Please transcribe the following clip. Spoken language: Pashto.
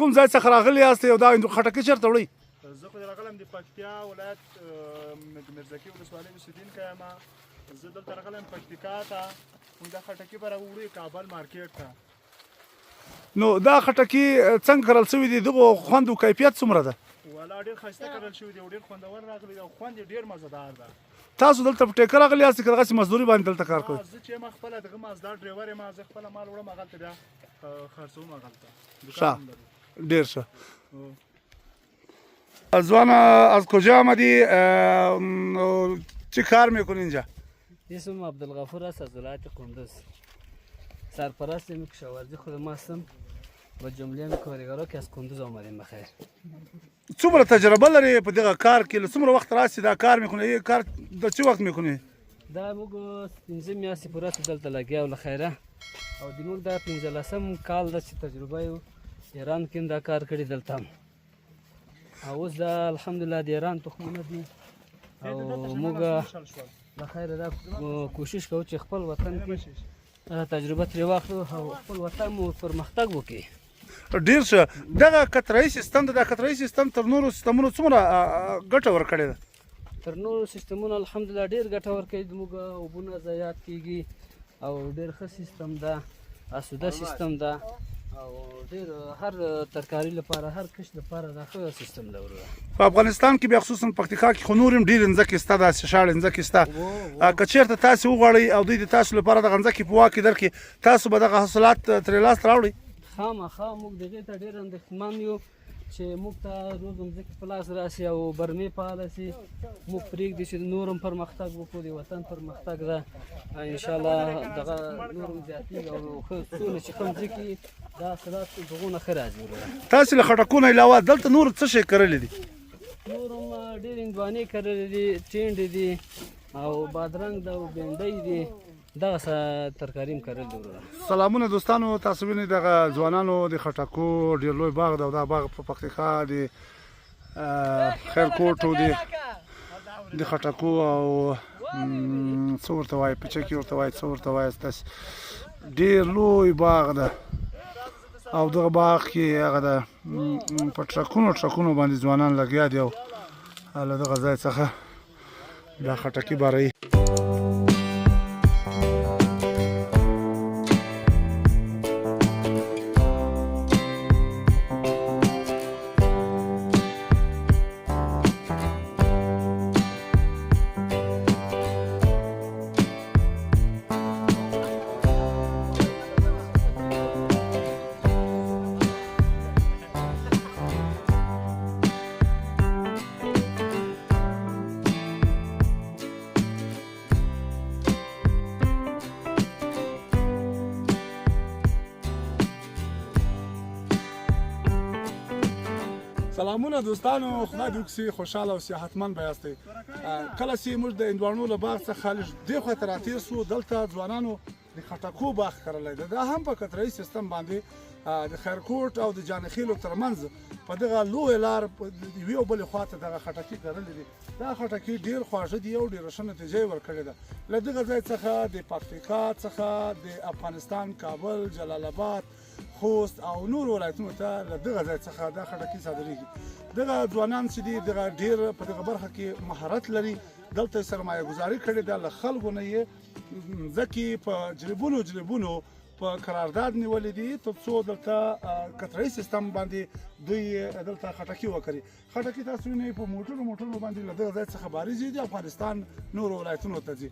کوم ځای څخه راغلي یاست او دا خټکي چېرته وړئ؟ زه خو راغلم د پکتیا ولایت د میرزکي ولسوالۍ اوسېدونکی یم. زه دلته راغلم پکتیکا ته، موږ دا خټکي به راوړو کابل مارکیټ ته. نو دا خټکي څنګه کرل شوي دي؟ دغو خوند او کیفیت څومره ده؟ والا ډېر ښایسته کرل شوي دي او ډېر خوندور راغلي دي او خوند یې ډېر مزهدار ده. تاسو دلته په ټیکه راغلي یاست که دغسې مزدوري باندې دلته کار کوئ؟ زه چې یم خپله دغه مازدار ډریور یم، زه خپله مال وړم هغلته بیا خرڅوم هغلته. ښه، ډېر ښه. زوانا از کجا آمدی؟ چی کار میکنی اینجا؟ اسمم عبدالغفور است از ولایت کندوز. سرپرست کشاورزی خودم هستم و جمله کارگرها که از کندوز آمدیم. بخیر. څومره تجربه لري په دغه کار کې؟ له څومره وخت راسې دا کار میکنی؟ این کار د چه وخت میکنی؟ دا موږ 15 میاشتې پوره دلته لګیا و لخیره او د موږ دا 15 کال ده چې تجربه یو ایران کې دا کار کړی دلته هم. او اوس دا الحمدلله د ایران تخمونه دي او موږ لخیره دا کوشش کوو چې خپل وطن کې تجربه ترې واخلو او خپل وطن مو پرمختګ وکړي. ډېر ښه. دغه قطرهیي سیستم د قطرهیي سیستم تر نورو سیستمونو څومره ګټه ورکړې ده؟ تر نورو سیستمونو الحمدلله ډېر ګټه ورکوي. زموږ اوبونه ضایعات کېږي او ډېر ښه سیستم ده، اسوده سیستم ده او ډېر هر ترکاري لپاره هر کښت لپاره دا ښه سیستم لرو. په افغانستان کې بیا خصوصا پکتیکا کې خو نور هم ډېرې ځمکې شته، داسې شاړې ځمکې شته. که چېرته تاسې وغواړئ او دوی د تاسو لپاره دغه ځمکې په واک کې درکړي، تاسو به دغه حاصلات ترې لاسته راوړئ؟ خامخا موږ دغې ته ډېر اندېښمن یو چې موږ ته روز ځمکې په لاس راشي او برمې فعاله شي، موږ پرېږدي چې نور هم پرمختګ وکړو، د وطن پرمختګ ده انشاءالله دغه نور هم زیاتېږي او څونه چې کوم ځای کې دا حاصلات دغونه ښه راځي. تاسې له خټکو نه علاوه دلته نور څه شی کرلی دي؟ نور هم ډېر هندوانې کرلې دي، ټینډې دي او بادرنګ ده او بینډۍ دي، دغه ترکاري هم کرل دي. سلامونه دوستانو، تاسو وینئ دغه ځوانانو د خټکو ډېر لوی باغ ده او دا باغ په پکتیکا د خیرکوټ او د خټکو او څه ورته وایي پیچکي ورته وایي څه ورته وایي تاسې ډېر لوی باغ ده او دغه باغ کې هغه ده په ټرکونو باندې ځوانان لګیا دي او له دغه ځای څخه دا خټکي باري. سلامونه دوستانو، خدای دې وکړي خوشحاله او صحتمند به یاستئ. کله چې موږ د هندوانو له باغ څخه لږ دې خوا ته راتېر سو، دلته ځوانانو د خټکو باغ کرلی ده. دا هم په قطرهیي سیستم باندې د خیرکوټ او د جانخیلو ترمنځ په دغه لویه لار د یوې او بلې خوا ته دغه خټکي کرلي دي. دا خټکي ډېر خواږه دي او ډېره ښه نتیجه یې ورکړې ده. له دغه ځای څخه د پکتیکا څخه د افغانستان کابل، جلال آباد، خوست او نور ولایتونو ته له دغه ځای څخه دا خټکي صادریږي. دغه ځوانان چې دي دغه ډېر په دغه برخه کې مهارت لري، دلته یې سرمایه ګزاري کړې ده، له خلکو نه یې ځمکې په جریبونو په قرارداد نیولې دي تر څو دلته قطرهیي سیستم باندې دوی دلته خټکي وکړي. خټکي تاسو وینئ په موټرو باندې له دغه ځای څخه بارې ځي، د افغانستان نورو ولایتونو ته ځي.